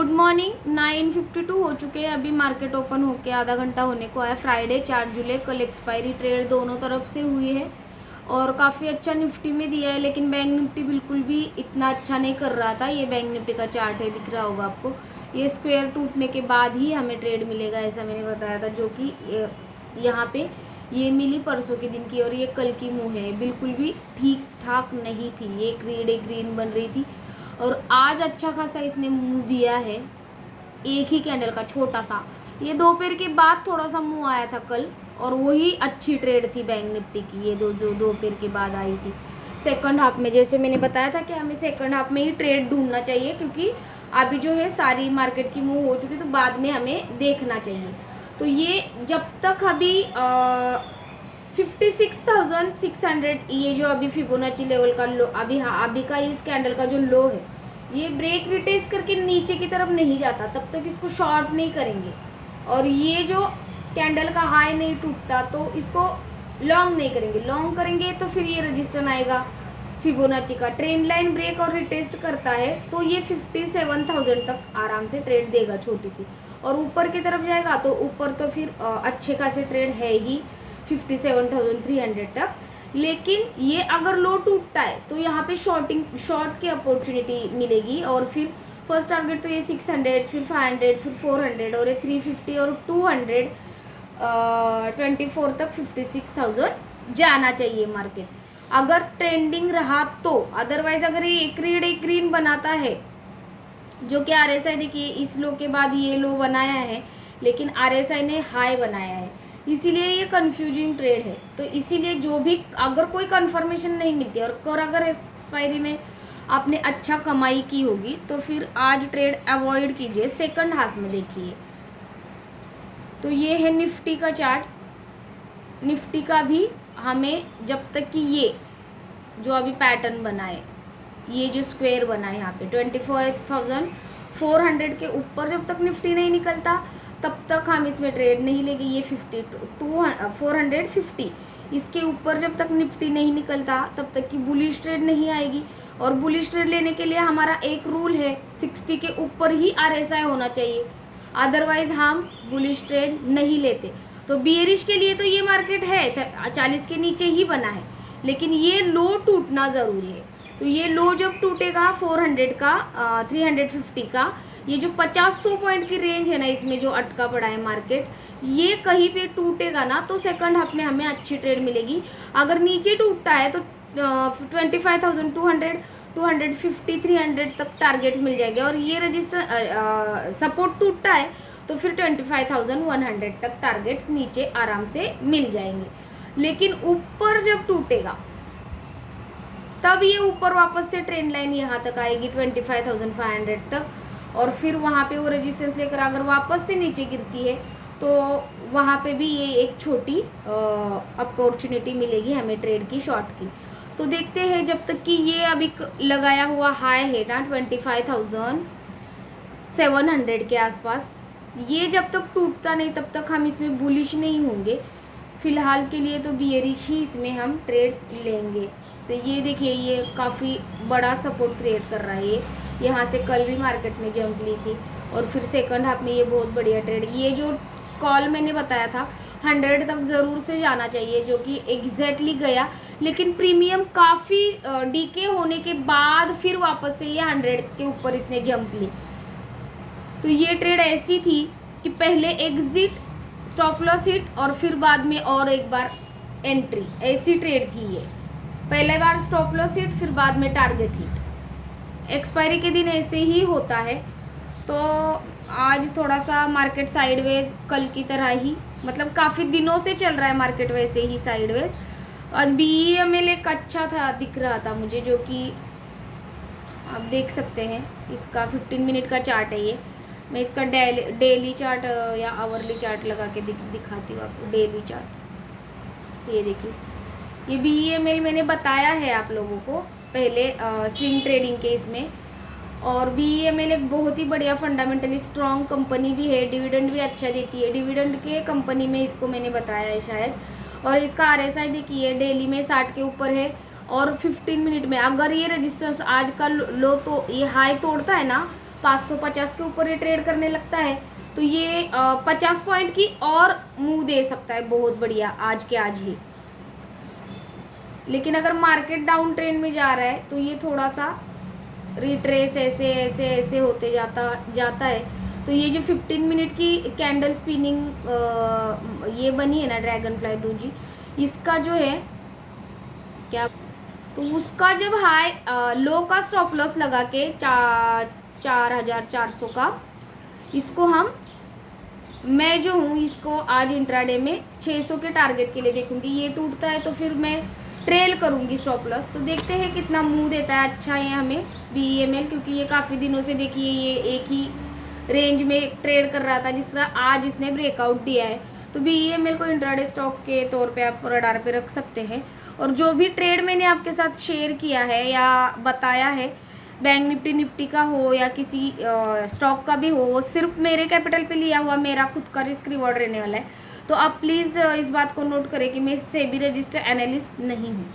Good morning. 9:52 हो चुके हैं। अभी मार्केट ओपन होके आधा घंटा होने को आया। फ्राइडे 4 जुलाई, कल एक्सपायरी ट्रेड दोनों तरफ से हुई है और काफ़ी अच्छा निफ्टी में दिया है, लेकिन बैंक निफ्टी बिल्कुल भी इतना अच्छा नहीं कर रहा था। ये बैंक निफ्टी का चार्ट है, दिख रहा होगा आपको। ये स्क्वायर टूटने के बाद ही हमें ट्रेड मिलेगा, ऐसा मैंने बताया था, जो कि यहाँ पे ये मिली परसों के दिन की और ये कल की मुँह है। बिल्कुल भी ठीक ठाक नहीं थी, एक ग्रीन बन रही थी और आज अच्छा खासा इसने मुंह दिया है, एक ही कैंडल का छोटा सा। ये दोपहर के बाद थोड़ा सा मुंह आया था कल और वही अच्छी ट्रेड थी बैंक निफ्टी की, ये जो दोपहर के बाद आई थी। सेकंड हाफ में जैसे मैंने बताया था कि हमें सेकंड हाफ में ही ट्रेड ढूंढना चाहिए, क्योंकि अभी जो है सारी मार्केट की मुंह हो चुकी, तो बाद में हमें देखना चाहिए। तो ये जब तक अभी 56,600 ये जो अभी फिबोनाची लेवल का लो, अभी का इस कैंडल का जो लो है, ये ब्रेक रिटेस्ट करके नीचे की तरफ नहीं जाता तब तक इसको शॉर्ट नहीं करेंगे। और ये जो कैंडल का हाई नहीं टूटता तो इसको लॉन्ग नहीं करेंगे। लॉन्ग करेंगे तो फिर ये रजिस्टर आएगा फिबोनाची का। ट्रेंड लाइन ब्रेक और रिटेस्ट करता है तो ये 57,000 तक आराम से ट्रेड देगा छोटी सी, और ऊपर की तरफ जाएगा तो ऊपर तो फिर अच्छे खासे ट्रेड है ही 57,300 तक। लेकिन ये अगर लो टूटता है तो यहाँ पे शॉर्ट की अपॉर्चुनिटी मिलेगी, और फिर फर्स्ट टारगेट तो ये 600, फिर 500, फिर 400 और ये 350 और 224 तक 56,000 जाना चाहिए मार्केट, अगर ट्रेंडिंग रहा तो। अदरवाइज अगर ये एक ग्रीन बनाता है, जो कि आरएसआई देखिए इस लो के बाद ये लो बनाया है, लेकिन आरएसआई ने हाई बनाया है, इसीलिए ये कंफ्यूजिंग ट्रेड है। तो इसीलिए जो भी अगर कोई कंफर्मेशन नहीं मिलती और अगर एक्सपायरी में आपने अच्छा कमाई की होगी तो फिर आज ट्रेड अवॉइड कीजिए। सेकंड हाफ में देखिए तो ये है निफ्टी का चार्ट। निफ्टी का भी हमें जब तक कि ये जो अभी पैटर्न बना है, ये जो स्क्वायर बना है यहाँ पे 24,400 के ऊपर जब तक निफ्टी नहीं निकलता तब तक हम इसमें ट्रेड नहीं लेंगे। ये 450 इसके ऊपर जब तक निफ्टी नहीं निकलता तब तक की बुलिश ट्रेड नहीं आएगी। और बुलिश ट्रेड लेने के लिए हमारा एक रूल है, 60 के ऊपर ही आरएसआई होना चाहिए, अदरवाइज हम बुलिश ट्रेड नहीं लेते। तो बियरिश के लिए तो ये मार्केट है 40 के नीचे ही बना है, लेकिन ये लो टूटना ज़रूरी है। तो ये लो जब टूटेगा 400 का 350 का, ये जो 50-100 पॉइंट की रेंज है ना, इसमें जो अटका पड़ा है मार्केट, ये कहीं पे टूटेगा ना तो सेकंड हाफ में हमें अच्छी ट्रेड मिलेगी। अगर नीचे टूटता है तो 25,200, 250, 300 तक टारगेट्स मिल जाएंगे, और ये रजिस्टर सपोर्ट टूटता है तो फिर 25,100 तक टारगेट्स नीचे आराम से मिल जाएंगे। लेकिन ऊपर जब टूटेगा तब ये ऊपर वापस से ट्रेंड लाइन यहाँ तक आएगी 25,500 तक, और फिर वहाँ पे वो रेजिस्टेंस लेकर अगर वापस से नीचे गिरती है तो वहाँ पे भी ये एक छोटी अपॉर्चुनिटी मिलेगी हमें ट्रेड की, शॉर्ट की। तो देखते हैं, जब तक कि ये अभी लगाया हुआ हाई है ना 25,700 के आसपास, ये जब तक टूटता नहीं तब तक हम इसमें बुलिश नहीं होंगे। फिलहाल के लिए तो बियरिश ही इसमें हम ट्रेड लेंगे। तो ये देखिए ये काफ़ी बड़ा सपोर्ट क्रिएट कर रहा है। ये यहाँ से कल भी मार्केट ने जंप ली थी और फिर सेकंड हाफ में ये बहुत बढ़िया ट्रेड, ये जो कॉल मैंने बताया था 100 तक ज़रूर से जाना चाहिए, जो कि एग्जैक्टली गया, लेकिन प्रीमियम काफ़ी डीके होने के बाद फिर वापस से ये 100 के ऊपर इसने जंप ली। तो ये ट्रेड ऐसी थी कि पहले एग्जिट, स्टॉप लॉस हिट और फिर बाद में और एक बार एंट्री, ऐसी ट्रेड थी ये। पहले बार स्टॉप लॉस हिट, फिर बाद में टारगेट हिट। एक्सपायरी के दिन ऐसे ही होता है। तो आज थोड़ा सा मार्केट साइडवेज, कल की तरह ही, मतलब काफ़ी दिनों से चल रहा है मार्केट वैसे ही साइडवेज। और BEML एक अच्छा था, दिख रहा था मुझे, जो कि आप देख सकते हैं। इसका 15 मिनट का चार्ट है ये। मैं इसका डेली चार्ट या आवरली चार्ट लगा के दिखाती हूँ आपको। डेली चार्ट ये देखिए, ये BEML मैंने बताया है आप लोगों को पहले स्विंग ट्रेडिंग के इसमें। और BEML एक बहुत ही बढ़िया फंडामेंटली स्ट्रॉन्ग कंपनी भी है, डिविडेंड भी अच्छा देती है। डिविडेंड के कंपनी में इसको मैंने बताया है शायद। और इसका RSI देखिए डेली में 60 के ऊपर है, और 15 मिनट में अगर ये रेजिस्टेंस आज का लो तो ये हाई तोड़ता है ना 550 के ऊपर ये ट्रेड करने लगता है तो ये 50 पॉइंट की और मूव दे सकता है बहुत बढ़िया आज के आज ही। लेकिन अगर मार्केट डाउन ट्रेंड में जा रहा है तो ये थोड़ा सा रिट्रेस ऐसे ऐसे ऐसे होते जाता है। तो ये जो 15 मिनट की कैंडल स्पिनिंग ये बनी है ना ड्रैगन फ्लाई डोजी, इसका जो है क्या, तो उसका जब हाई लो का स्टॉप लॉस लगा के 4,400 का, इसको मैं जो हूँ इसको आज इंट्राडे में 600 के टारगेट के लिए देखूंगी। ये टूटता है तो फिर मैं ट्रेल करूंगी स्टॉप लॉस। तो देखते हैं कितना मूव देता है अच्छा है हमें BEML, क्योंकि ये काफ़ी दिनों से देखिए ये एक ही रेंज में ट्रेड कर रहा था जिसका आज इसने ब्रेकआउट दिया है। तो BEML को इंट्राडे स्टॉक के तौर पे आप रडार पे रख सकते हैं। और जो भी ट्रेड मैंने आपके साथ शेयर किया है या बताया है, बैंक निफ्टी का हो या किसी स्टॉक का भी हो, वो सिर्फ मेरे कैपिटल पे लिया हुआ मेरा खुद का रिस्क रिवॉर्ड रहने वाला है। तो आप प्लीज़ इस बात को नोट करें कि मैं सेबी रजिस्टर्ड एनालिस्ट नहीं हूँ।